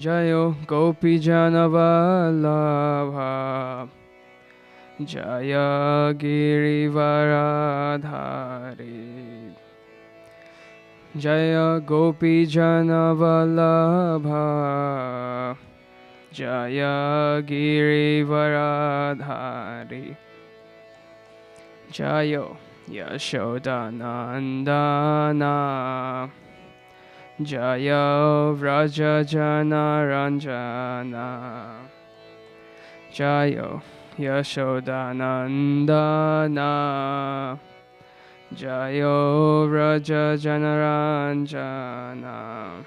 Jayo Gopi Janavalabha Jaya Girivaradhari Jaya Gopi Janavalabha Jaya Girivaradhari Jayo Yashodanandana Jaya Vraja Jana Ranjana Jayo Yashodanandana Jayo Vraja Jana Ranjana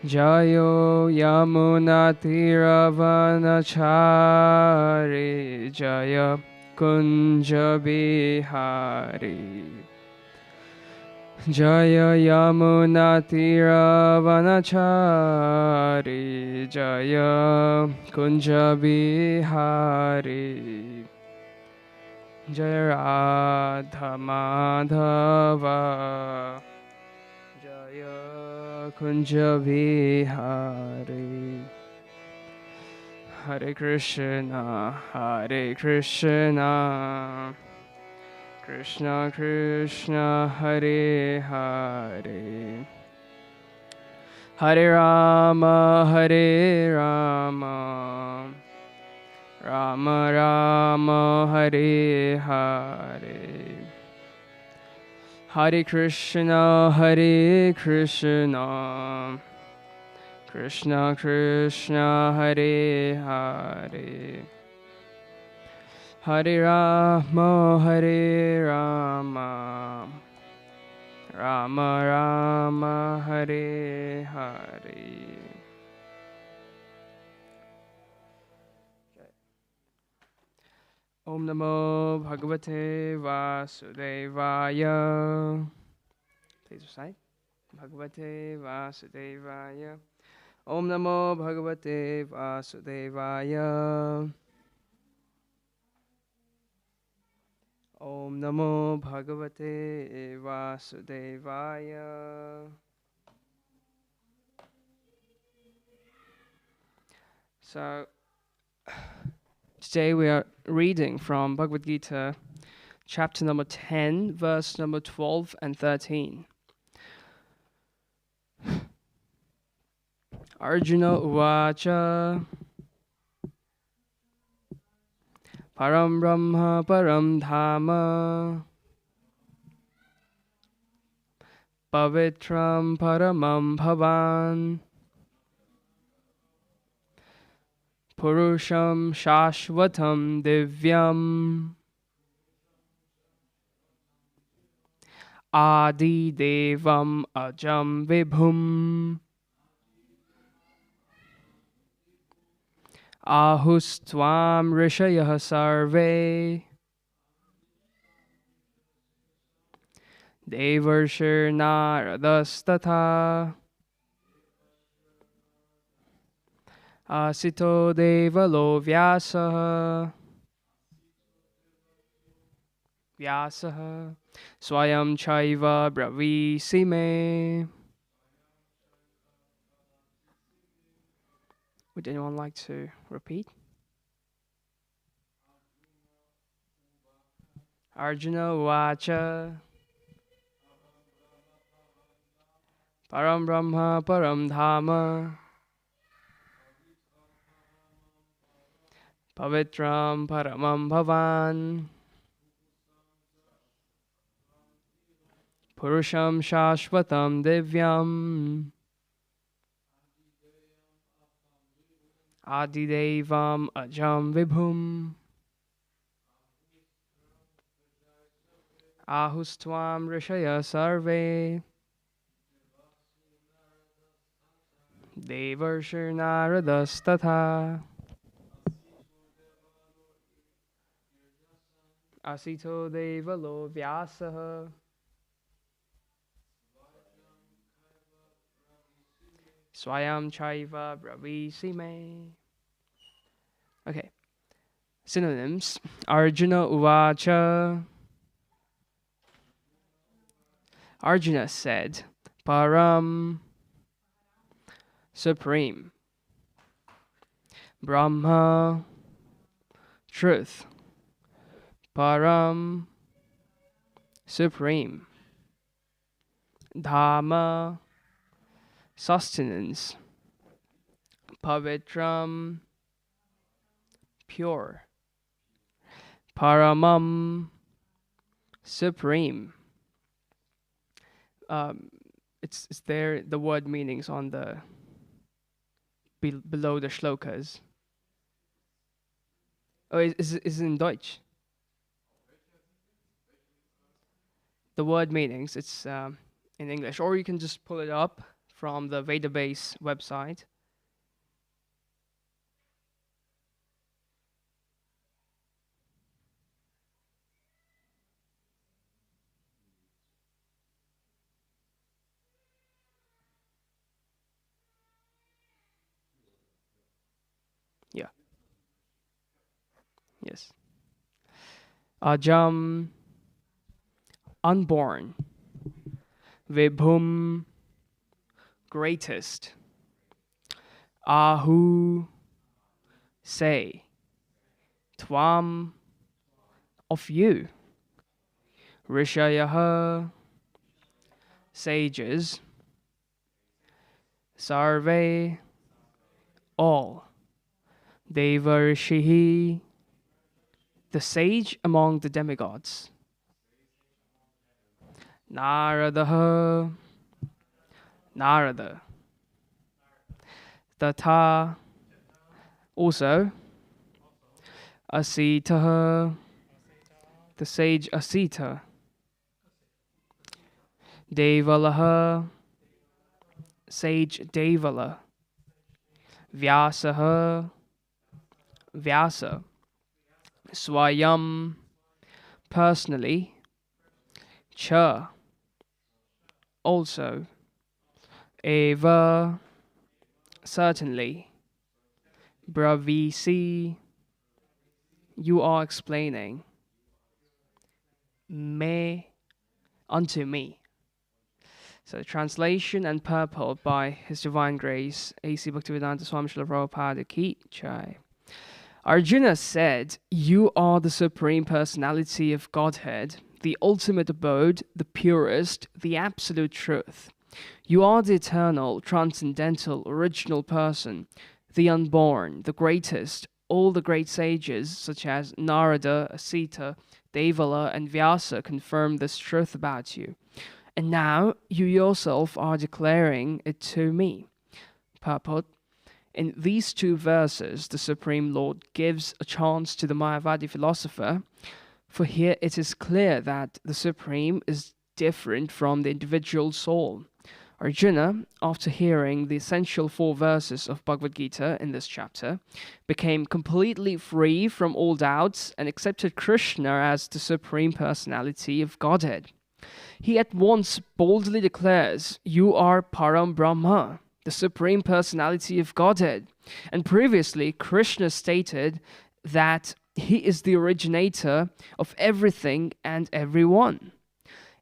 Jayo Yamunatiravanachari Jaya Kunja Bihari Jaya Yamunatiravanachari Jaya Kunja Bihari Jaya Radha Madhava Jaya Kunja Bihari Hare Krishna Hare Krishna Krishna Krishna Hare Hare Hare Rama Hare Rama Rama Rama Hare Hare Hare Krishna Hare Krishna Krishna Krishna Hare Hare Hare Rama Hare Rama Rama Rama Hare Hare. Om Namo Bhagavate Vasudevaya. Please recite. Bhagavate Vasudevaya. Om Namo Bhagavate Vasudevaya. Om Namo Bhagavate Vasudevaya. So, today we are reading from Bhagavad Gita, chapter number 10, verse number 12 and 13. Arjuna Uvacha Param Brahma Param Dhama Pavitram Paramam Bhavan Purusham Shashvatam Divyam Adi Devam Ajam Vibhum Ahustvam Rishayah Sarve Devarshir Naradastatha Asito Devalo Vyasaha Swayam Chaiva Bravisi Me. Would anyone like to repeat? Arjuna Uvacha Param Brahma Param Dhama Pavitram Paramam Bhavan Purusham Shashvatam Divyam Adidevam Ajam Vibhum Ahustvam Rishaya Sarve Devarshir Naradastatha Asito Devalo Vyasaha Swayam Chaiva Bravisi Me. Okay. Synonyms. Arjuna Uvacha. Arjuna said, Param supreme. Brahma, truth. Param, supreme. Dhamma, sustenance. Pavitram, pure. Paramam, supreme. It's there, the word meanings on the below the shlokas. Oh, is it in Deutsch? The word meanings, it's in English. Or you can just pull it up from the Vedabase website. Yeah. Yes. Ajam, unborn. Vibhum, greatest. Ahu, say. Tvam, of you. Rishayaha, sages. Sarve, all. Devarishihi, the sage among the demigods. Naradaha, Narada. Tatha, also. Asitaha, the sage Asita. Devalaha, sage Devala. Vyasaha, Vyasa. Swayam, personally. Cha, also. Eva, certainly. Bravisi, you are explaining. Me, unto me. So translation and purport by His Divine Grace, A.C. Bhaktivedanta Swami Srila Prabhupada Ki Jai. Arjuna said, you are the Supreme Personality of Godhead, the ultimate abode, the purest, the absolute truth. You are the eternal, transcendental, original person, the unborn, the greatest. All the great sages, such as Narada, Asita, Devala, and Vyasa, confirm this truth about you. And now you yourself are declaring it to me. Purport. In these two verses, the Supreme Lord gives a chance to the Mayavadi philosopher, for here it is clear that the Supreme is different from the individual soul. Arjuna, after hearing the essential 4 verses of Bhagavad Gita in this chapter, became completely free from all doubts and accepted Krishna as the Supreme Personality of Godhead. He at once boldly declares, you are Param Brahma, the Supreme Personality of Godhead. And previously, Krishna stated that he is the originator of everything and everyone.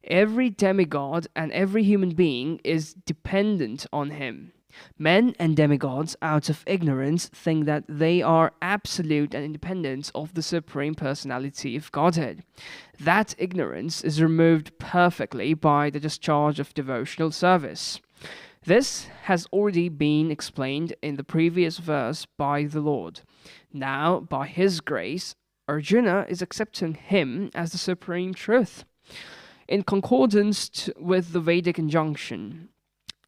Every demigod and every human being is dependent on him. Men and demigods, out of ignorance, think that they are absolute and independent of the Supreme Personality of Godhead. That ignorance is removed perfectly by the discharge of devotional service. This has already been explained in the previous verse by the Lord. Now, by His grace, Arjuna is accepting Him as the supreme truth. In concordance with the Vedic injunction,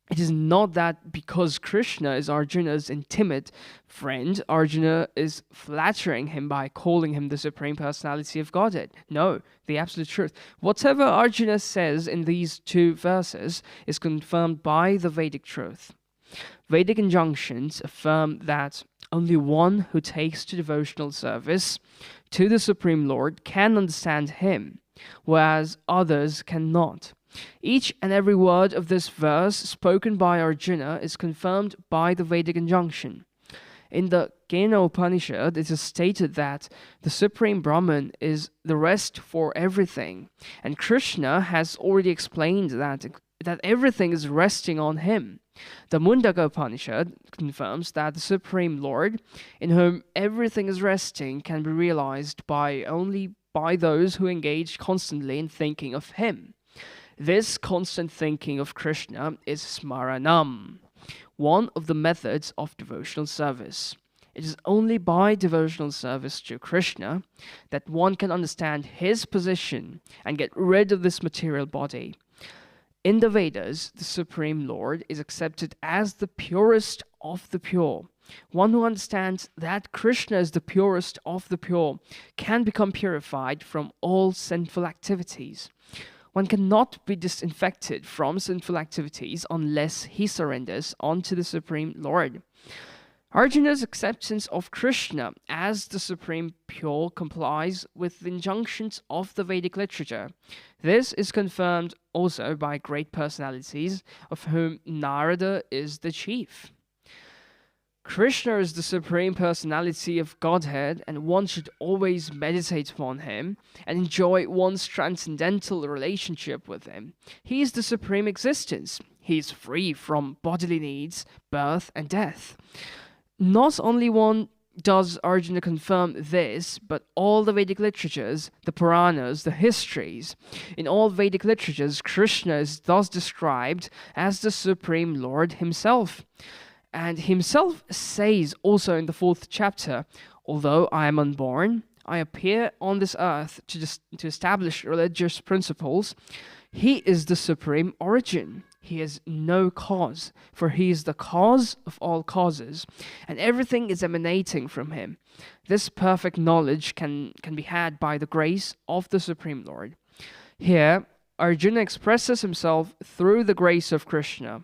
it is not that because Krishna is Arjuna's intimate friend, Arjuna is flattering him by calling him the Supreme Personality of Godhead. No, the absolute truth. Whatever Arjuna says in these 2 verses is confirmed by the Vedic truth. Vedic injunctions affirm that only one who takes to devotional service to the Supreme Lord can understand Him, whereas others cannot. Each and every word of this verse spoken by Arjuna is confirmed by the Vedic injunction. In the Kena Upanishad, it is stated that the Supreme Brahman is the rest for everything, and Krishna has already explained that everything is resting on him. The Mundaka Upanishad confirms that the Supreme Lord, in whom everything is resting, can be realized only by those who engage constantly in thinking of him. This constant thinking of Krishna is smaranam, one of the methods of devotional service. It is only by devotional service to Krishna that one can understand his position and get rid of this material body. In the Vedas, the Supreme Lord is accepted as the purest of the pure. One who understands that Krishna is the purest of the pure can become purified from all sinful activities. One cannot be disinfected from sinful activities unless he surrenders unto the Supreme Lord. Arjuna's acceptance of Krishna as the Supreme Pure complies with the injunctions of the Vedic literature. This is confirmed also by great personalities, of whom Narada is the chief. Krishna is the Supreme Personality of Godhead, and one should always meditate upon him and enjoy one's transcendental relationship with him. He is the Supreme Existence. He is free from bodily needs, birth, and death. Not only one does Arjuna confirm this, but all the Vedic literatures, the Puranas, the histories. In all Vedic literatures, Krishna is thus described as the Supreme Lord himself. And himself says also in the 4th chapter, although I am unborn, I appear on this earth to establish religious principles. He is the supreme origin. He has no cause, for he is the cause of all causes, and everything is emanating from him. This perfect knowledge can be had by the grace of the Supreme Lord. Here, Arjuna expresses himself through the grace of Krishna.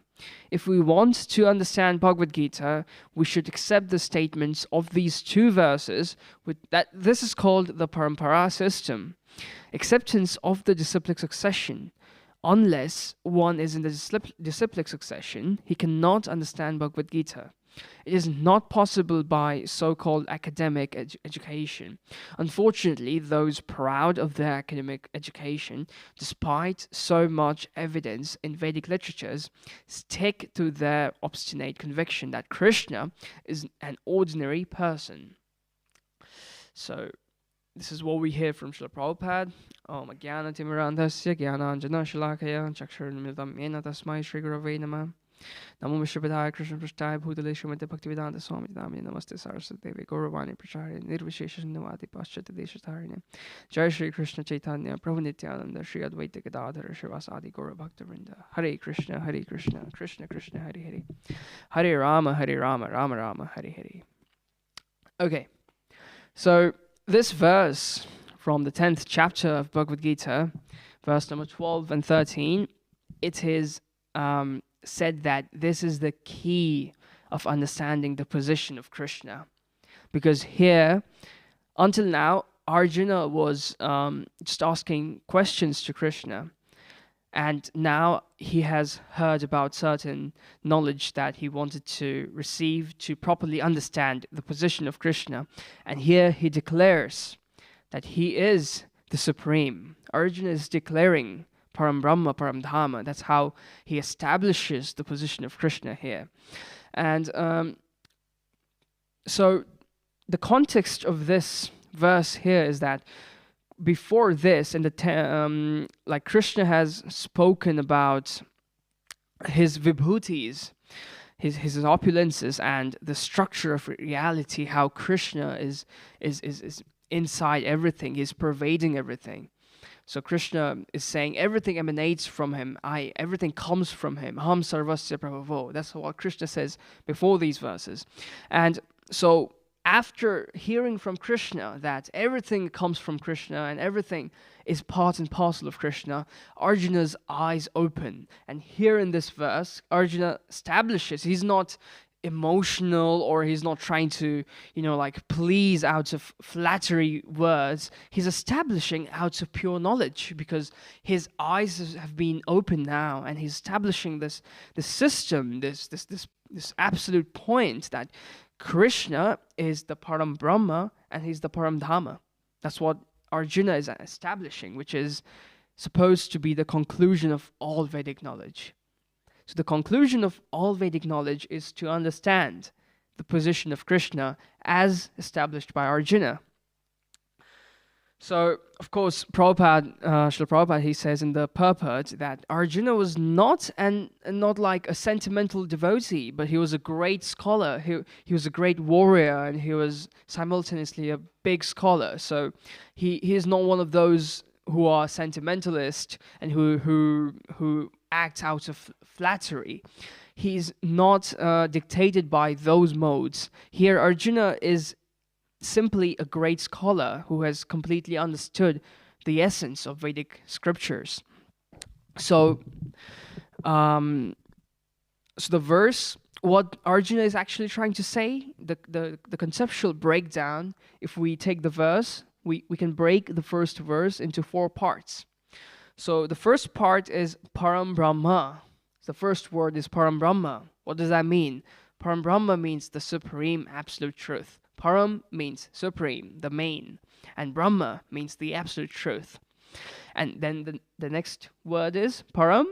If we want to understand Bhagavad Gita, we should accept the statements of these 2 verses. This is called the Parampara system, acceptance of the disciplic succession. Unless one is in the disciplic succession, he cannot understand Bhagavad Gita. It is not possible by so-called academic education. Unfortunately, those proud of their academic education, despite so much evidence in Vedic literatures, stick to their obstinate conviction that Krishna is an ordinary person. So, this is what we hear from Srila Prabhupada. Homa Yajna timirandhasya jnananjana shalakaya chakshurunmilitam yena tasmai Shri Gurave Namah. Namo Vishwabhadaya Krishna Prasthaya Bhutale Srimate Bhaktivedanta Swami Namine Namaste Saraswati Devi Gauravani Pracharya Nirvishesha Navati Paschata Deshatarine Jai Shri Krishna Chaitanya Prabhu Nityananda Shri Advaita Gadadhara Srivasadi Gaura Bhaktivinoda Hare Krishna Krishna Krishna Hare Hare Hare Rama Rama Rama Hare Hare. Okay, so this verse from the 10th chapter of Bhagavad Gita, verse number 12 and 13, it is said that this is the key of understanding the position of Krishna. Because here, until now, Arjuna was just asking questions to Krishna. And now he has heard about certain knowledge that he wanted to receive to properly understand the position of Krishna. And here he declares that he is the Supreme. Arjuna is declaring Param Brahma, Param Dhamma. That's how he establishes the position of Krishna here. And so the context of this verse here is that before this, in the like Krishna has spoken about his vibhutis, his opulences, and the structure of reality, how Krishna is inside everything, he's pervading everything. So Krishna is saying everything emanates from him. Everything comes from him. Ham sarvasya prabhavo. That's what Krishna says before these verses. And so after hearing from Krishna that everything comes from Krishna and everything is part and parcel of Krishna, Arjuna's eyes open. And here in this verse, Arjuna establishes he's not emotional, or he's not trying to, please out of flattery words. He's establishing out of pure knowledge, because his eyes have been opened now, and he's establishing this system, this absolute point that Krishna is the Param Brahma and he's the Param Dhamma. That's what Arjuna is establishing, which is supposed to be the conclusion of all Vedic knowledge. So the conclusion of all Vedic knowledge is to understand the position of Krishna as established by Arjuna. So, of course, Srila Prabhupada, he says in the purport that Arjuna was not like a sentimental devotee, but he was a great scholar. He was a great warrior, and he was simultaneously a big scholar. So he is not one of those who are sentimentalist and who act out of flattery. He's not dictated by those modes. Here, Arjuna is simply a great scholar who has completely understood the essence of Vedic scriptures. So, the verse, what Arjuna is actually trying to say, the conceptual breakdown, if we take the verse, we can break the first verse into 4 parts. So the first part is Param Brahma. The first word is Param Brahma. What does that mean? Param Brahma means the supreme absolute truth. Param means supreme, the main, and Brahma means the absolute truth. And then the next word is Param.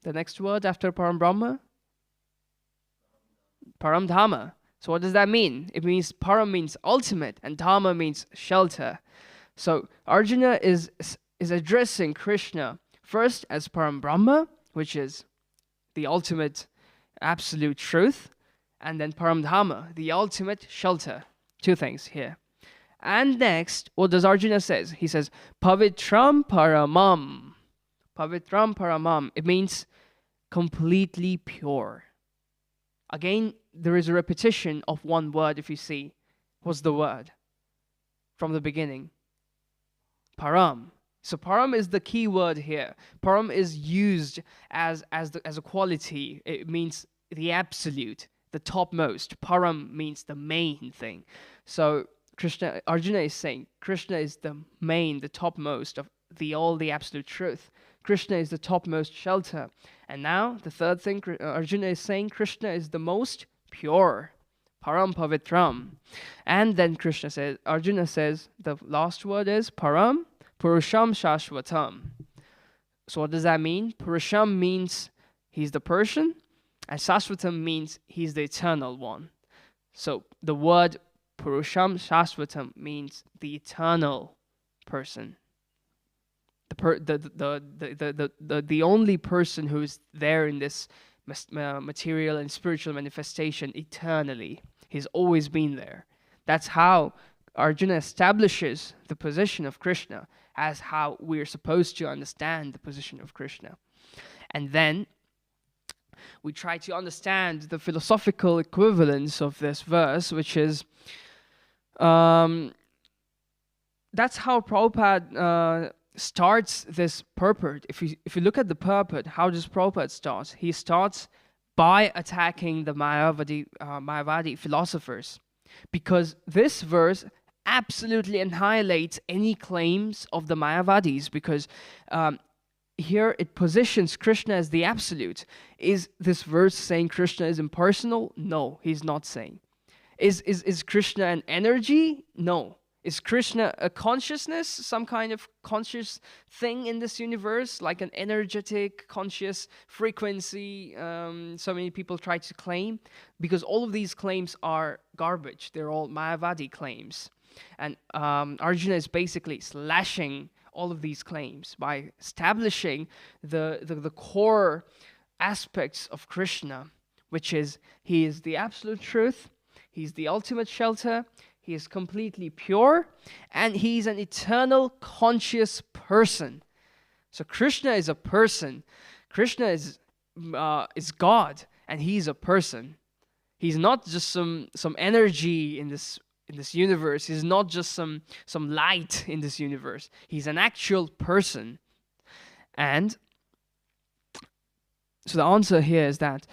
The next word after Param Brahma? Param Dhamma. So what does that mean? It means Param means ultimate and Dhamma means shelter. So Arjuna is addressing Krishna first as Param Brahma, which is the ultimate absolute truth, and then Param Dhamma, the ultimate shelter. 2 things here. And next, what does Arjuna says? He says, Pavitram Paramam. Pavitram Paramam. It means completely pure. Again, there is a repetition of one word, if you see. What's the word? From the beginning. Param. So param is the key word here. Param is used as a quality. It means the absolute, the topmost. Param means the main thing. So Arjuna is saying Krishna is the main, the topmost of all the absolute truth. Krishna is the topmost shelter. And now the third thing Arjuna is saying, Krishna is the most pure. Param Pavitram. And then Arjuna says, the last word is Param Purusham Shashvatam. So what does that mean? Purusham means he's the person, and Shashvatam means he's the eternal one. So the word Purusham Shashvatam means the eternal person. The only person who is there in this material and spiritual manifestation eternally. He's always been there. That's how Arjuna establishes the position of Krishna as how we're supposed to understand the position of Krishna. And then we try to understand the philosophical equivalence of this verse, which is that's how Prabhupada starts this purport. If you look at the purport, how does Prabhupada start? He starts by attacking the Mayavadi philosophers, because this verse absolutely annihilates any claims of the Mayavadis, because here it positions Krishna as the absolute. Is this verse saying Krishna is impersonal? No, he's not saying. Is Krishna an energy? No. Is Krishna a consciousness, some kind of conscious thing in this universe, like an energetic, conscious frequency so many people try to claim? Because all of these claims are garbage. They're all Mayavadi claims. And Arjuna is basically slashing all of these claims by establishing the core aspects of Krishna, which is he is the absolute truth, he's the ultimate shelter, he is completely pure, and he's an eternal conscious person. So Krishna is a person. Krishna is God, and he's a person. He's not just some energy in this universe. He's not just some light in this universe. He's an actual person. And so the answer here is that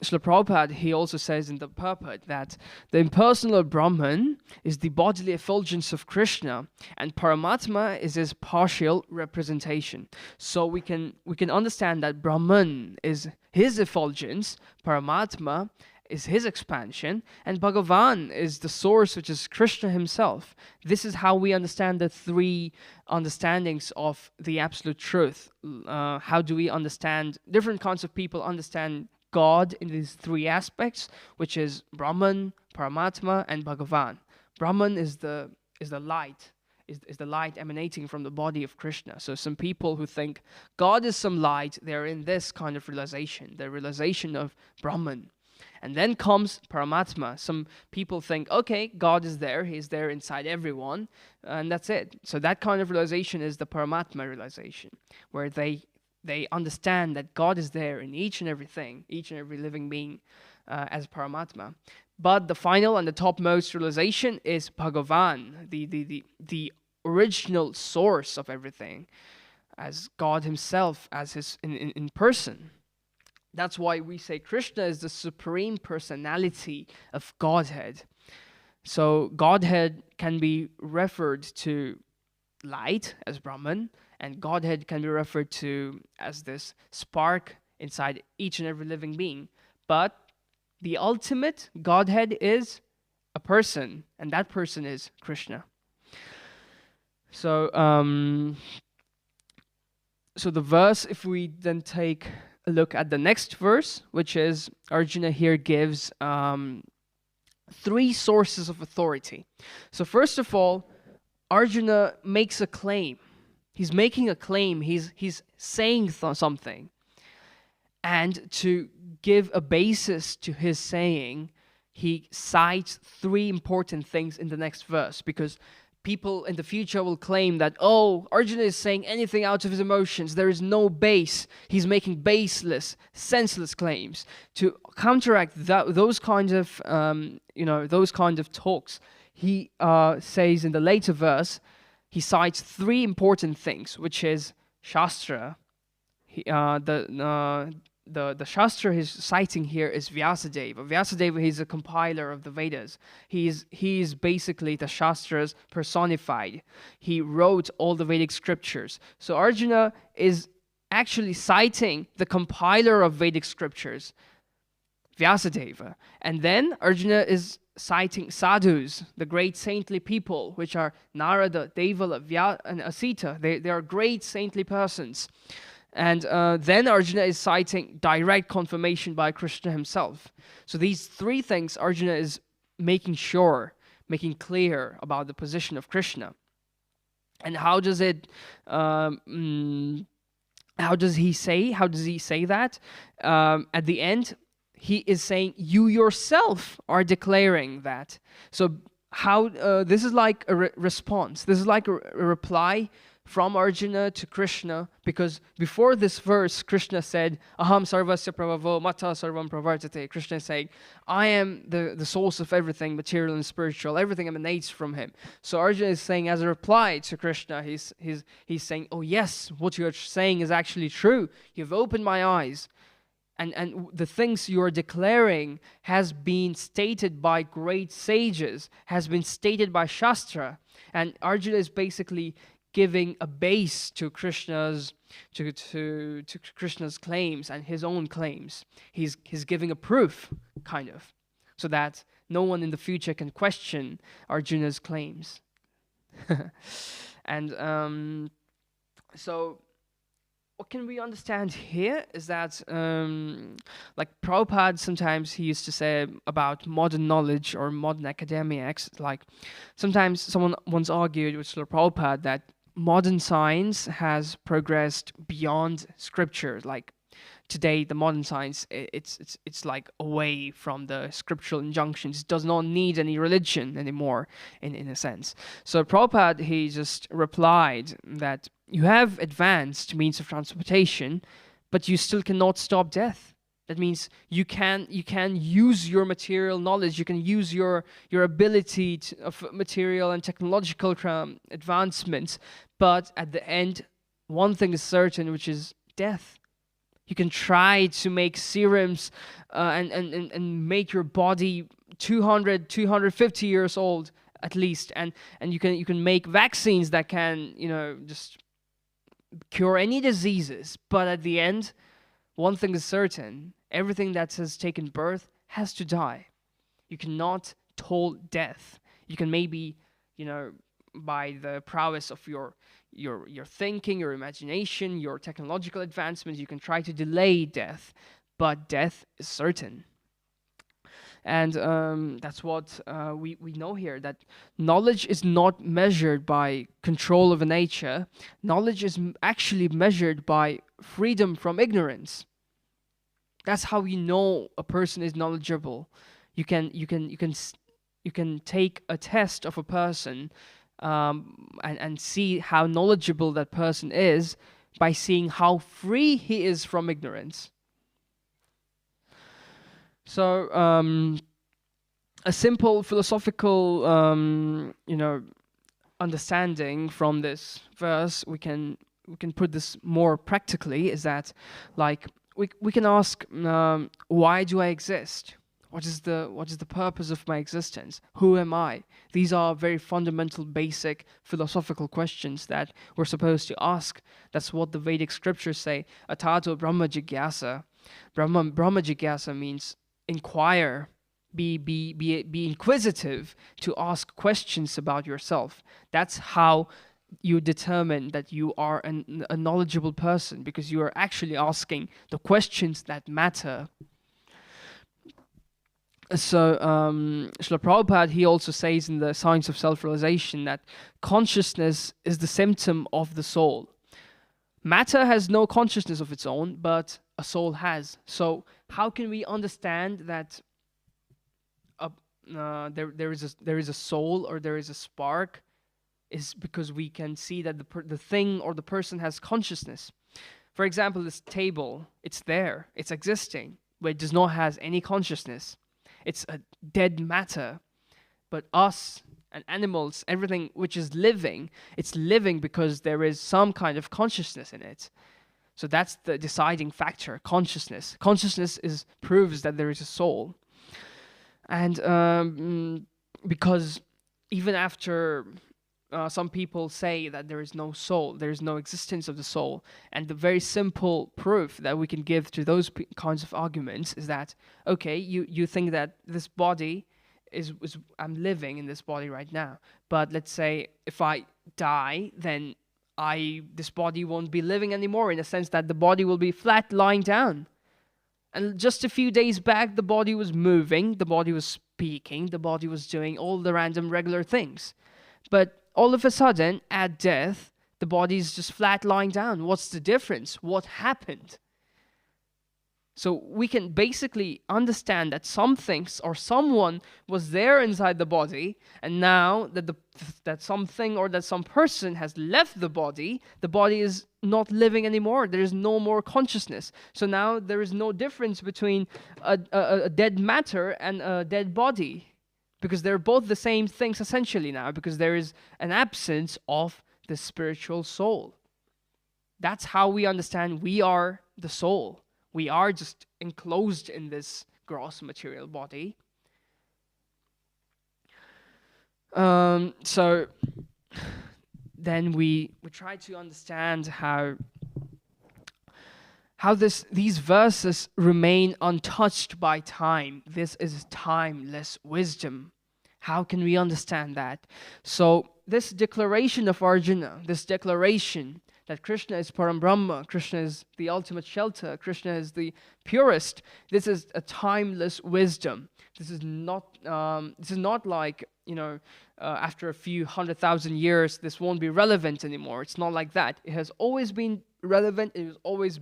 Srila Prabhupada, he also says in the purport that the impersonal Brahman is the bodily effulgence of Krishna, and Paramatma is his partial representation. So we can understand that Brahman is his effulgence, Paramatma is his expansion, and Bhagavan is the source, which is Krishna himself. This is how we understand the three understandings of the absolute truth. How do we understand, different kinds of people understand God in these three aspects, which is Brahman, Paramatma, and Bhagavan. Brahman is the light, is the light emanating from the body of Krishna. So some people who think God is some light, they're in this kind of realization, the realization of Brahman. And then comes Paramatma. Some people think, okay, God is there, he's there inside everyone, and that's it. So that kind of realization is the Paramatma realization, where they understand that God is there in each and everything, each and every living being as Paramatma. But the final and the topmost realization is Bhagavan, the original source of everything, as God himself, as his in person. That's why we say Krishna is the supreme personality of Godhead. So Godhead can be referred to light as Brahman, and Godhead can be referred to as this spark inside each and every living being. But the ultimate Godhead is a person, and that person is Krishna. So, so the verse, if we then take a look at the next verse, which is Arjuna here gives three sources of authority. So first of all, Arjuna makes a claim. He's making a claim. He's saying something. And to give a basis to his saying, he cites three important things in the next verse, because people in the future will claim that, oh, Arjuna is saying anything out of his emotions. There is no base. He's making baseless, senseless claims. To counteract those kinds of, those kinds of talks, he says in the later verse, he cites three important things, which is Shastra. The Shastra he's citing here is Vyasadeva. Vyasadeva, he's a compiler of the Vedas. He's basically the Shastras personified. He wrote all the Vedic scriptures. So Arjuna is actually citing the compiler of Vedic scriptures, Vyasadeva. And then Arjuna is citing sadhus, the great saintly people, which are Narada, Devala, and Asita. They are great saintly persons. And then Arjuna is citing direct confirmation by Krishna himself. So these three things Arjuna is making clear about the position of Krishna. And how does he say that? At the end, he is saying, you yourself are declaring that. So how this is like a response. This is like a reply from Arjuna to Krishna, because before this verse, Krishna said, Aham sarvasya prabhavo mata sarvam pravartate. Krishna is saying, I am the source of everything, material and spiritual. Everything emanates from him. So Arjuna is saying, as a reply to Krishna, he's saying, oh yes, what you're saying is actually true. You've opened my eyes. And the things you are declaring has been stated by great sages, has been stated by Shastra. And Arjuna is basically giving a base to Krishna's Krishna's claims and his own claims. He's giving a proof, kind of, so that no one in the future can question Arjuna's claims. And so what can we understand here is that, like Prabhupada, sometimes he used to say about modern knowledge or modern academics, like sometimes someone once argued with Srila Prabhupada that modern science has progressed beyond scripture. Like today, the modern science, it's like away from the scriptural injunctions. It does not need any religion anymore, in a sense. So Prabhupada, he just replied that you have advanced means of transportation, but you still cannot stop death. That means you can use your material knowledge, you can use your ability of material and technological advancements, but at the end, one thing is certain, which is death. You can try to make serums and make your body 250 years old at least, and you can make vaccines that can just cure any diseases, but at the end, one thing is certain: everything that has taken birth has to die. You cannot toll death. You can maybe, by the prowess of your thinking, your imagination, your technological advancements, you can try to delay death, but death is certain. And that's what we know here, that knowledge is not measured by control of nature. Knowledge is actually measured by freedom from ignorance. That's how you know a person is knowledgeable. You can take a test of a person and see how knowledgeable that person is by seeing how free he is from ignorance. So a simple philosophical understanding from this verse, we can put this more practically, is that like we can ask, why do I exist? What is the purpose of my existence? Who am I? These are very fundamental, basic philosophical questions that we're supposed to ask. That's what the Vedic scriptures say. Atato Brahma Jigyasa. Brahma Jigyasa means inquire, be inquisitive, to ask questions about yourself. That's how you determine that you are a knowledgeable person, because you are actually asking the questions that matter. So Srila Prabhupada, he also says in the Science of Self-Realization that consciousness is the symptom of the soul. Matter has no consciousness of its own, but a soul has. So how can we understand that there is a soul, or there is a spark? Is because we can see that the thing or the person has consciousness. For example, this table, it's there, it's existing, but it does not have any consciousness. It's a dead matter. But us and animals, everything which is living, it's living because there is some kind of consciousness in it. So that's the deciding factor, consciousness. Consciousness proves that there is a soul. And because even after some people say that there is no soul, there is no existence of the soul, and the very simple proof that we can give to those kinds of arguments is that, okay, you think that this body is I'm living in this body right now, but let's say if I die, then this body won't be living anymore, in a sense that the body will be flat lying down. And just a few days back, the body was moving, the body was speaking, the body was doing all the random regular things. But all of a sudden, at death, the body is just flat lying down. What's the difference? What happened? So we can basically understand that something or someone was there inside the body, and now that something or that some person has left the body is not living anymore. There is no more consciousness. So now there is no difference between a dead matter and a dead body, because they're both the same things essentially now, because there is an absence of the spiritual soul. That's how we understand we are the soul. We are just enclosed in this gross material body. So then we try to understand how these verses remain untouched by time. This is timeless wisdom. How can we understand that? So this declaration of Arjuna, this declaration that Krishna is Param Brahma, Krishna is the ultimate shelter, Krishna is the purest, this is a timeless wisdom. This is not like, after a few 100,000 years, this won't be relevant anymore. It's not like that. It has always been relevant. It always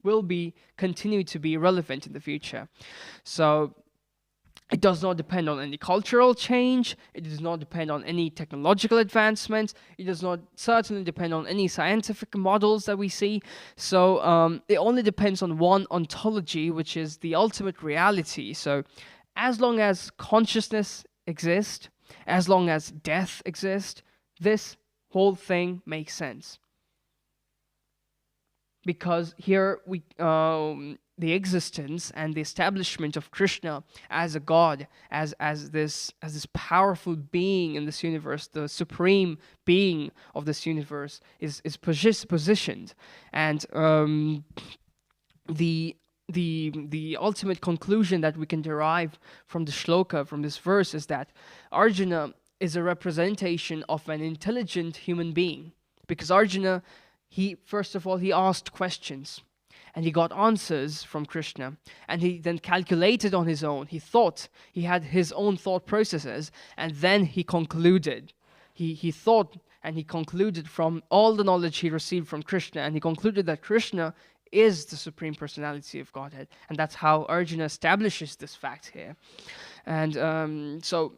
will continue to be relevant in the future. So it does not depend on any cultural change. It does not depend on any technological advancements. It does not certainly depend on any scientific models that we see. So it only depends on one ontology, which is the ultimate reality. So as long as consciousness exists, as long as death exists, this whole thing makes sense. Because here the existence and the establishment of Krishna as a god, as this powerful being in this universe, the supreme being of this universe, is positioned, and the the ultimate conclusion that we can derive from the shloka, from this verse, is that Arjuna is a representation of an intelligent human being. Because Arjuna, first of all, he asked questions and he got answers from Krishna, and he then calculated on his own. He thought, he had his own thought processes, and then he concluded. He thought and he concluded from all the knowledge he received from Krishna, and he concluded that Krishna is the Supreme Personality of Godhead. And that's how Arjuna establishes this fact here. And so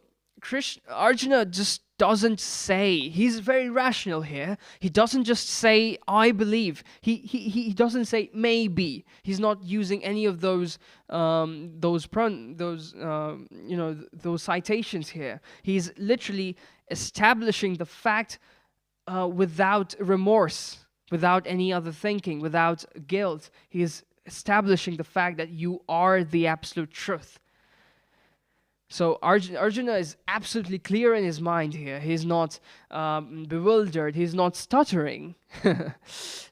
Arjuna just doesn't say, he's very rational here. He doesn't just say, I believe. He doesn't say maybe. He's not using any of those citations here. He's literally establishing the fact without remorse, without any other thinking, without guilt. He is establishing the fact that you are the absolute truth. So Arjuna is absolutely clear in his mind here. He's not bewildered. He's not stuttering.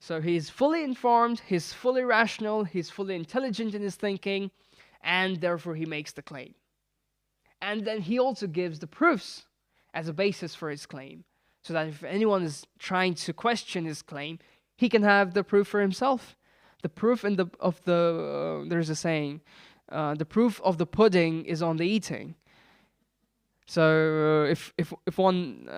So he's fully informed. He's fully rational. He's fully intelligent in his thinking. And therefore he makes the claim. And then he also gives the proofs as a basis for his claim. So that if anyone is trying to question his claim, he can have the proof for himself. The proof there's a saying, the proof of the pudding is on the eating. So if one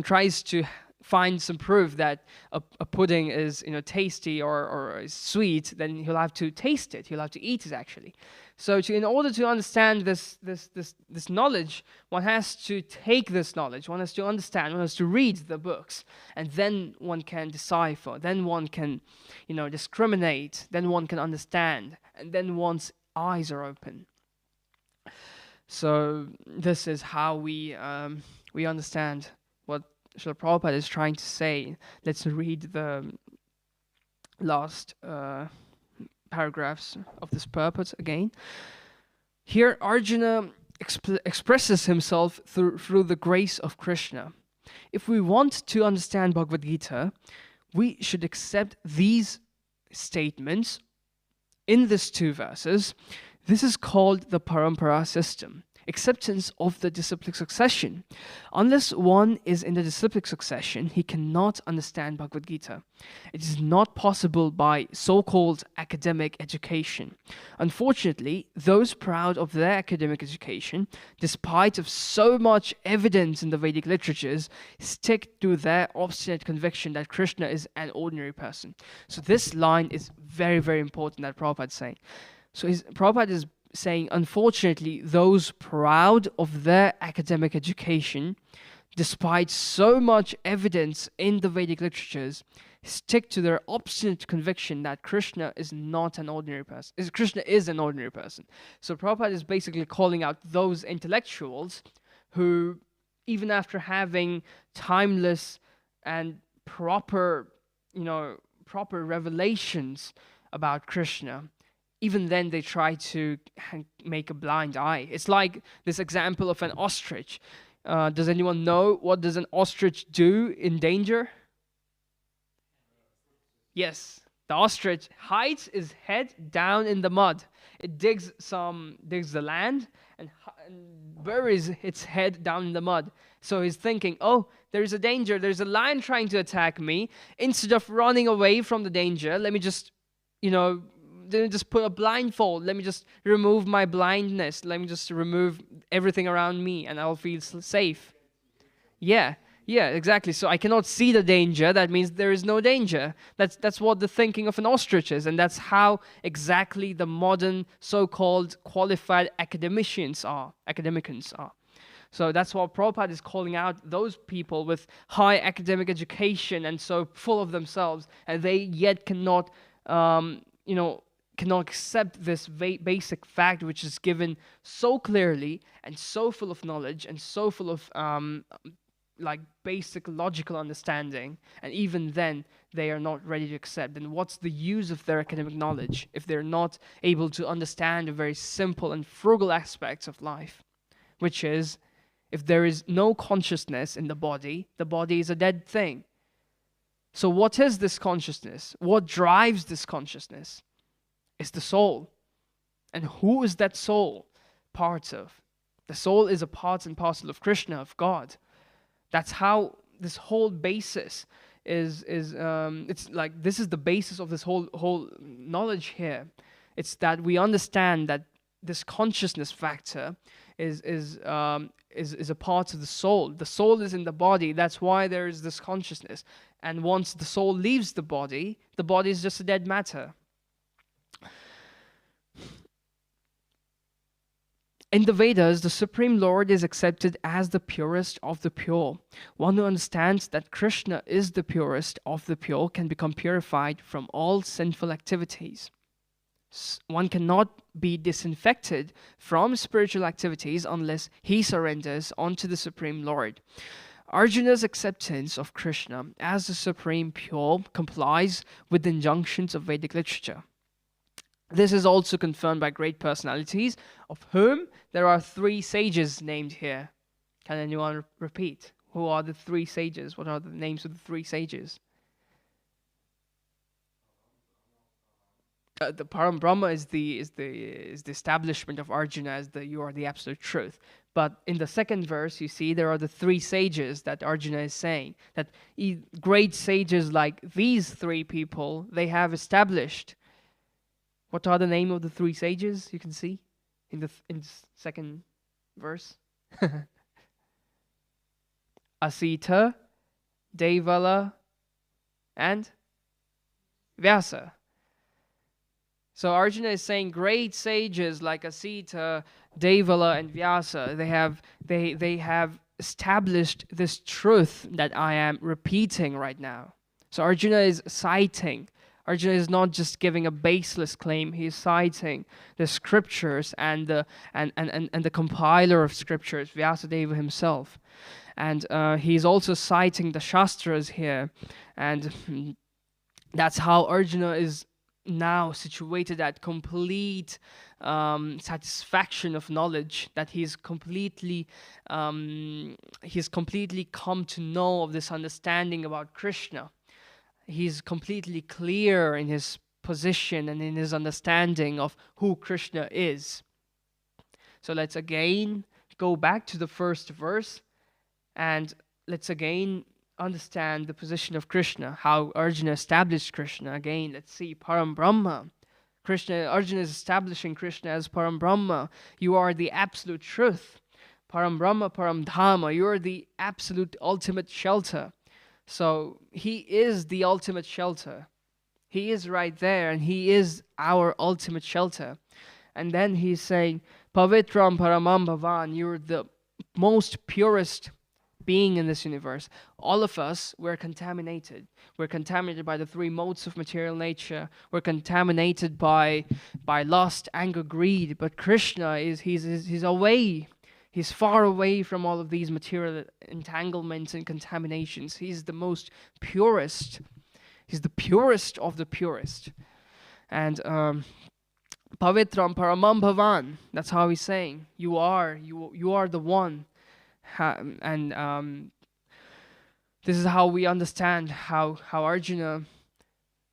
tries to find some proof that a pudding is tasty or is sweet, then he'll have to taste it. He'll have to eat it actually. So in order to understand this knowledge, one has to take this knowledge. One has to understand. One has to read the books, and then one can decipher. Then one can discriminate. Then one can understand, and then one's eyes are open. So this is how we understand what Srila Prabhupada is trying to say. Let's read the last paragraphs of this purport again. Here Arjuna expresses himself through the grace of Krishna. If we want to understand Bhagavad Gita, we should accept these statements in these two verses. This is called the parampara system, acceptance of the disciplic succession. Unless one is in the disciplic succession, he cannot understand Bhagavad Gita. It is not possible by so-called academic education. Unfortunately, those proud of their academic education, despite of so much evidence in the Vedic literatures, stick to their obstinate conviction that Krishna is an ordinary person. So this line is very, very important that Prabhupada is saying. So Prabhupada is saying, unfortunately, those proud of their academic education, despite so much evidence in the Vedic literatures, stick to their obstinate conviction that Krishna is not an ordinary person. Krishna is an ordinary person. So Prabhupada is basically calling out those intellectuals who, even after having timeless and proper revelations about Krishna, even then they try to make a blind eye. It's like this example of an ostrich. Does anyone know what does an ostrich do in danger? Yes, the ostrich hides its head down in the mud. It digs the land and buries its head down in the mud. So he's thinking, oh, there's a danger. There's a lion trying to attack me. Instead of running away from the danger, let me just put a blindfold. Let me just remove my blindness. Let me just remove everything around me and I'll feel safe. Yeah, exactly. So I cannot see the danger. That means there is no danger. That's what the thinking of an ostrich is. And that's how exactly the modern so-called qualified academicians are. So that's what Prabhupada is calling out those people with high academic education and so full of themselves, and they yet cannot accept this basic fact which is given so clearly and so full of knowledge and so full of basic logical understanding, and even then they are not ready to accept. And what's the use of their academic knowledge if they're not able to understand the very simple and frugal aspects of life, which is, if there is no consciousness in the body is a dead thing. So what is this consciousness? What drives this consciousness? It's the soul. And who is that soul part of? The soul is a part and parcel of Krishna, of God. That's how this whole basis is it's like this is the basis of this whole knowledge here. It's that we understand that this consciousness factor is a part of the soul. The soul is in the body. That's why there is this consciousness. And once the soul leaves the body is just a dead matter. In the Vedas, the Supreme Lord is accepted as the purest of the pure. One who understands that Krishna is the purest of the pure can become purified from all sinful activities. One cannot be disinfected from spiritual activities unless he surrenders onto the Supreme Lord. Arjuna's acceptance of Krishna as the Supreme Pure complies with the injunctions of Vedic literature. This is also confirmed by great personalities, of whom there are 3 sages named here. Can anyone repeat? Who are the 3 sages? What are the names of the 3 sages? The Param Brahma is the establishment of Arjuna as you are the absolute truth. But in the second verse, you see there are the 3 sages that Arjuna is saying. That great sages like these 3 people, they have established. What are the name of the 3 sages? You can see in the second verse. Asita, Devala, and Vyasa. So Arjuna is saying great sages like Asita, Devala, and Vyasa, they have established this truth that I am repeating right now. So Arjuna is citing. Arjuna is not just giving a baseless claim. He is citing the scriptures and the compiler of scriptures, Vyasadeva himself. And he's also citing the Shastras here. And that's how Arjuna is now situated at complete satisfaction of knowledge, that he's completely come to know of this understanding about Krishna. He's completely clear in his position and in his understanding of who Krishna is. So let's again go back to the first verse and let's again understand the position of Krishna, how Arjuna established Krishna. Again, let's see Param Brahma. Arjuna is establishing Krishna as Param Brahma. You are the absolute truth. Param Brahma, Param Dhamma. You are the absolute ultimate shelter. So he is the ultimate shelter. He is right there and he is our ultimate shelter. And then he's saying, Pavitram Paramam Bhavan, you're the most purest being in this universe. All of us, we're contaminated. We're contaminated by the 3 modes of material nature. We're contaminated by lust, anger, greed. But Krishna he's away. He's far away from all of these material entanglements and contaminations. He's the most purest. He's the purest of the purest. And Pavitram Paramam Bhavan. That's how he's saying. You are the one. And this is how we understand how Arjuna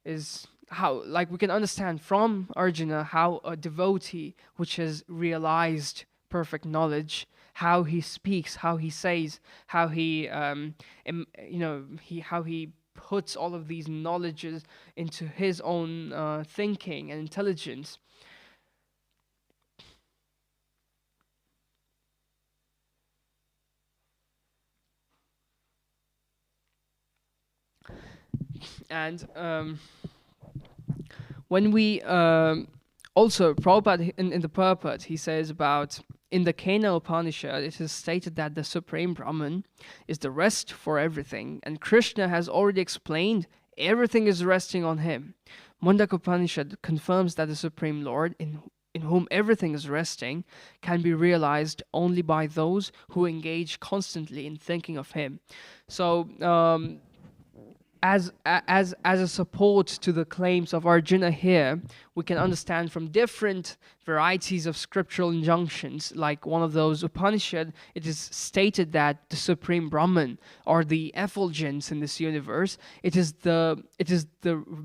is, how, like, we can understand from Arjuna how a devotee which has realized perfect knowledge, how he speaks, how he says, how he how he puts all of these knowledges into his own thinking and intelligence. And when we also, Prabhupada in the purport, he says about, in the Kena Upanishad, it is stated that the Supreme Brahman is the rest for everything, and Krishna has already explained everything is resting on him. Mundaka Upanishad confirms that the Supreme Lord, in whom everything is resting, can be realized only by those who engage constantly in thinking of him. So, as a support to the claims of Arjuna here, we can understand from different varieties of scriptural injunctions, like one of those Upanishad, it is stated that the Supreme Brahman, or the effulgence in this universe, it is the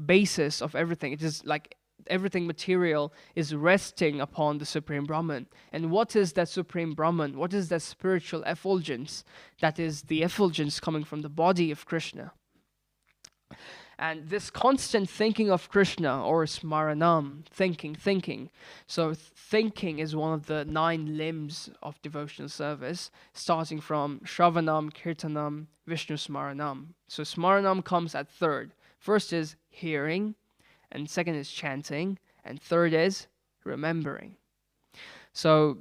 basis of everything. It is like everything material is resting upon the Supreme Brahman. And what is that Supreme Brahman? What is that spiritual effulgence? That is the effulgence coming from the body of Krishna. And this constant thinking of Krishna, or smaranam, thinking. So thinking is one of the 9 limbs of devotional service, starting from Shravanam, Kirtanam, Vishnu Smaranam. So smaranam comes at third. First is hearing, and second is chanting, and third is remembering. So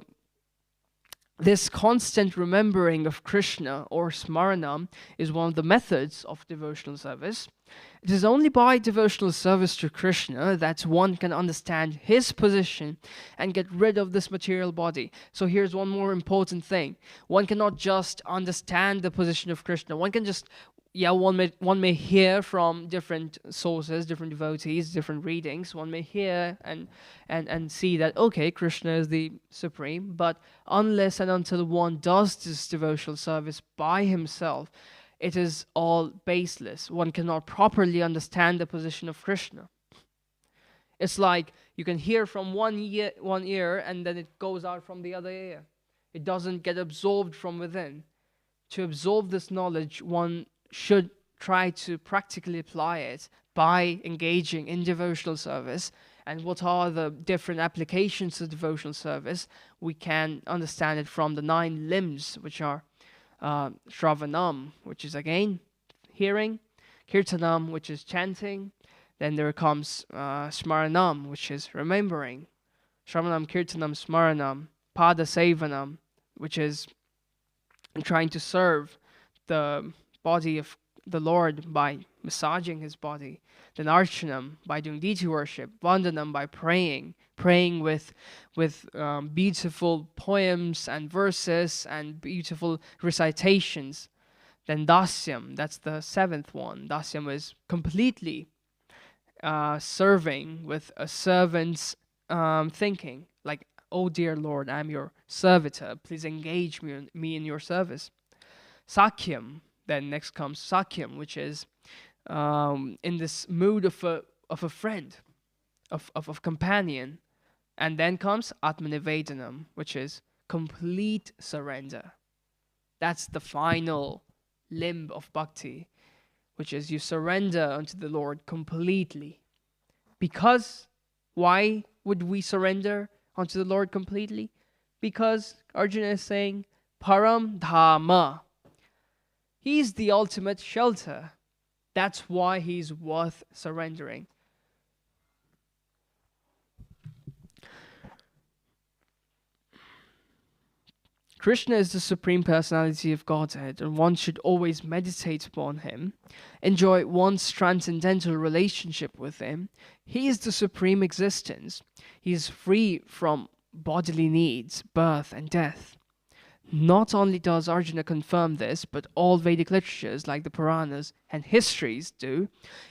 this constant remembering of Krishna, or smaranam, is one of the methods of devotional service. It is only by devotional service to Krishna that one can understand his position and get rid of this material body. So here's one more important thing. One cannot just understand the position of Krishna. One can just, one may hear from different sources, different devotees, different readings. One may hear and see that, okay, Krishna is the supreme, but unless and until one does this devotional service by himself, it is all baseless. One cannot properly understand the position of Krishna. It's like you can hear from one ear and then it goes out from the other ear. It doesn't get absorbed from within. To absorb this knowledge, one should try to practically apply it by engaging in devotional service. And what are the different applications of devotional service? We can understand it from the 9 limbs, which are Shravanam, which is again hearing, Kirtanam, which is chanting, then there comes Smaranam, which is remembering, Shravanam, Kirtanam, Smaranam, Pada Sevanam, which is trying to serve the body of the Lord by massaging his body, then Archanam, by doing deity worship, Vandanam, by praying with beautiful poems and verses and beautiful recitations. Then Dasyam, that's the 7th one. Dasyam is completely serving with a servant's thinking, like, oh dear Lord, I'm your servitor, please engage me in your service. Sakyam, then next comes Sakyam, which is in this mood of a friend, of companion. And then comes Atmanivedanam, which is complete surrender. That's the final limb of bhakti, which is you surrender unto the Lord completely. Because, why would we surrender unto the Lord completely? Because Arjuna is saying, Param Dhamma. He's the ultimate shelter. That's why he's worth surrendering. Krishna is the Supreme Personality of Godhead, and one should always meditate upon him, enjoy one's transcendental relationship with him. He is the Supreme Existence. He is free from bodily needs, birth and death. Not only does Arjuna confirm this, but all Vedic literatures, like the Puranas and histories, do.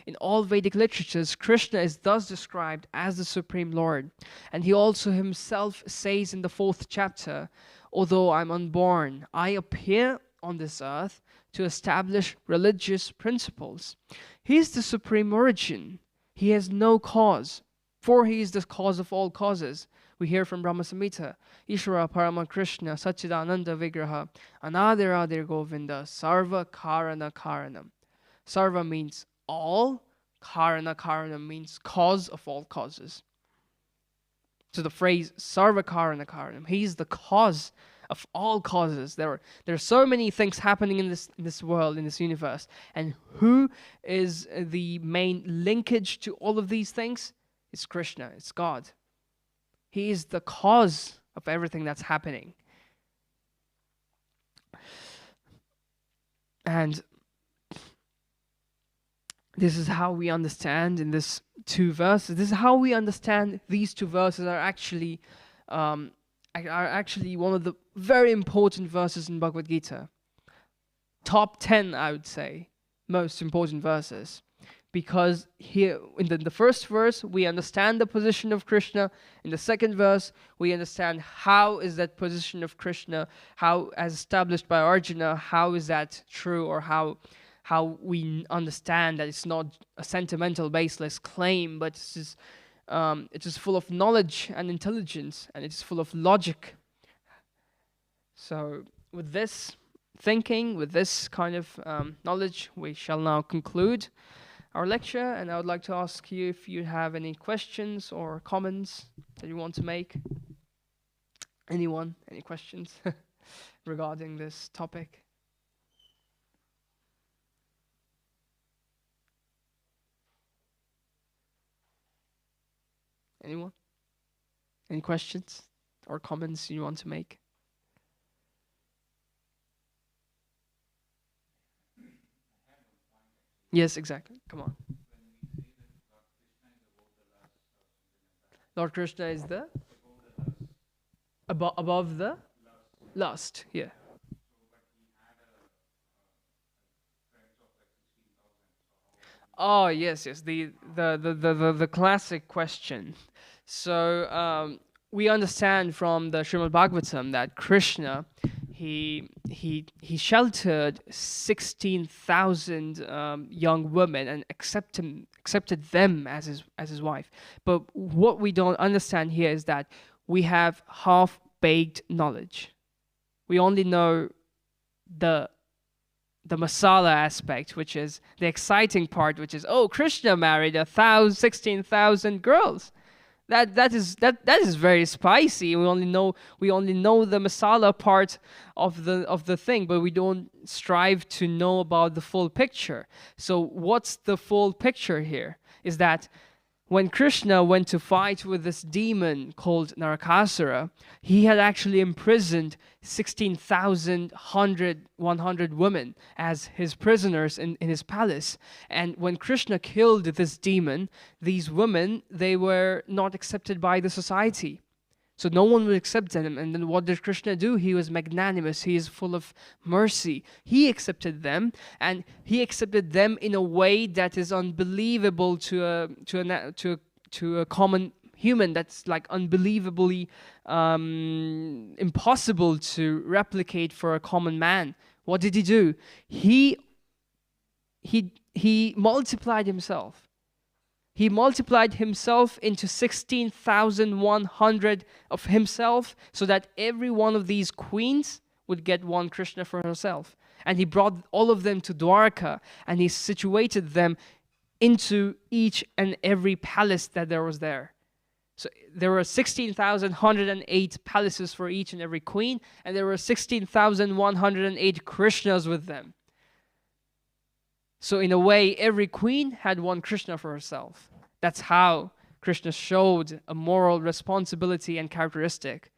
In all Vedic literatures, Krishna is thus described as the Supreme Lord. And he also himself says in the 4th chapter, although I'm unborn, I appear on this earth to establish religious principles. He is the supreme origin. He has no cause, for he is the cause of all causes. We hear from Brahma Samhita, Ishvara Parama Krishna Satchidananda Vigraha Anadiradir Govinda Sarva Karana Karanam. Sarva means all, Karana Karanam means cause of all causes. So the phrase Sarva Karana Karanam, he is the cause of all causes. There are so many things happening in this world, in this universe. And who is the main linkage to all of these things? It's Krishna, it's God. He is the cause of everything that's happening. And this is how we understand in these 2 verses. This is how we understand these 2 verses are actually one of the very important verses in Bhagavad Gita. Top 10, I would say, most important verses. Because here, in the first verse, we understand the position of Krishna. In the second verse, we understand how is that position of Krishna, how, as established by Arjuna, how is that true, or how we understand that it's not a sentimental, baseless claim, but it's just it is full of knowledge and intelligence, and it is full of logic. So with this thinking, with this kind of knowledge, we shall now conclude our lecture, and I would like to ask you if you have any questions or comments that you want to make. Anyone? Any questions regarding this topic? Anyone? Any questions or comments you want to make? Yes, exactly. Come on. Lord Krishna is the above the lust. Yeah. Oh yes, yes. The classic question. So we understand from the Srimad-Bhagavatam that Krishna, he sheltered 16,000 young women and accepted them as his wife. But what we don't understand here is that we have half-baked knowledge. We only know the masala aspect, which is the exciting part, which is, oh, Krishna married 16,000 girls. That is very spicy. We only know the masala part of the thing, but we don't strive to know about the full picture. So what's the full picture here? Is that when Krishna went to fight with this demon called Narakasura, he had actually imprisoned 16,100 women as his prisoners in his palace. And when Krishna killed this demon, these women, they were not accepted by the society. So no one would accept them. And then what did Krishna do? He was magnanimous. He is full of mercy. He accepted them, and he accepted them in a way that is unbelievable to a common human. That's like unbelievably impossible to replicate for a common man. What did he do? He multiplied himself. He multiplied himself into 16,100 of himself, so that every one of these queens would get one Krishna for herself. And he brought all of them to Dwarka, and he situated them into each and every palace that there was there. So there were 16,108 palaces for each and every queen, and there were 16,108 Krishnas with them. So in a way, every queen had one Krishna for herself. That's how Krishna showed a moral responsibility and characteristic.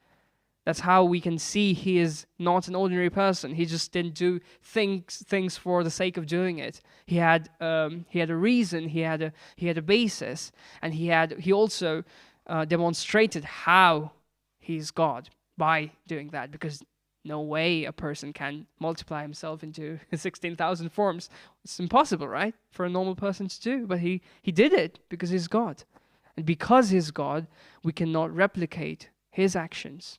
That's how we can see he is not an ordinary person. He just didn't do things for the sake of doing it. He had a reason. He had a basis, and he also demonstrated how he's God by doing that, because no way a person can multiply himself into 16,000 forms. It's impossible, right? For a normal person to do. But he did it because he's God. And because he's God, we cannot replicate his actions.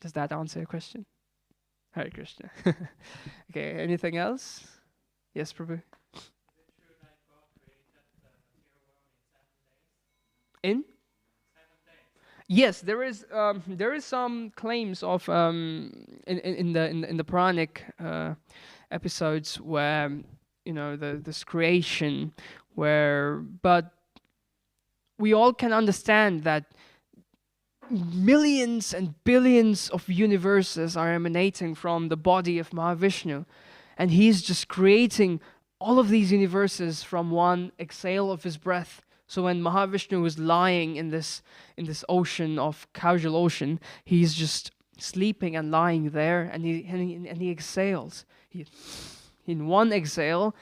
Does that answer your question? Hare Krishna. Okay, anything else? Yes, Prabhu? In? Yes, there is some claims of in the Puranic episodes where this creation but we all can understand that millions and billions of universes are emanating from the body of Mahavishnu, and he's just creating all of these universes from one exhale of his breath. So when Mahavishnu was lying in this ocean of causal ocean, he's just sleeping and lying there, and he exhales. In one exhale,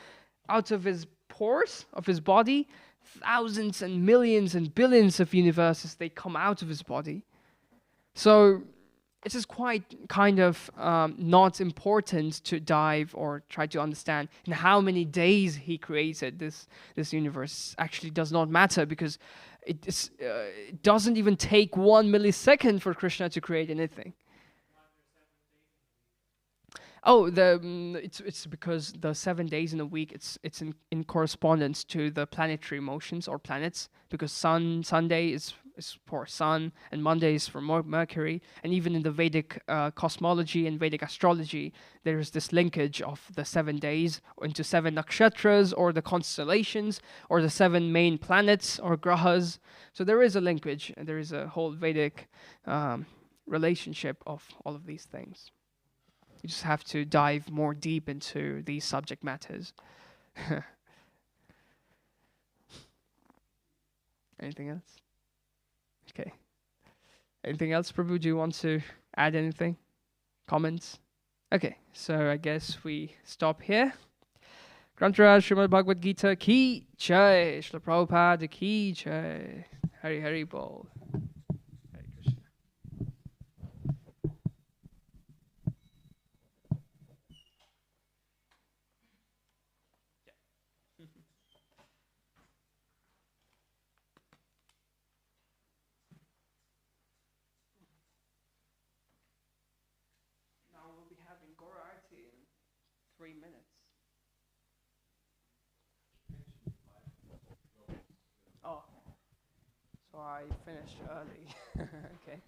out of his pores of his body, thousands and millions and billions of universes, they come out of his body. So it is quite kind of not important to dive or try to understand in how many days he created this universe. Actually does not matter, because it doesn't even take 1 millisecond for Krishna to create anything. Oh, it's because the 7 days in a week it's in correspondence to the planetary motions or planets, because Sunday is for Sun and Monday is for Mercury, and even in the Vedic cosmology and Vedic astrology there is this linkage of the 7 days into seven nakshatras or the constellations or the seven main planets or grahas. So there is a linkage and there is a whole Vedic relationship of all of these things. You just have to dive more deep into these subject matters. Anything else? Okay. Anything else, Prabhu? Do you want to add anything? Comments? Okay, so I guess we stop here. Grantaraj Srimad-Bhagavad Gita ki jai, Srila Prabhupada ki jai, Hari Hari Bol. Hare Krishna. Now we'll be having Gora Arti in 3 minutes. Oh, so I finished early. Okay.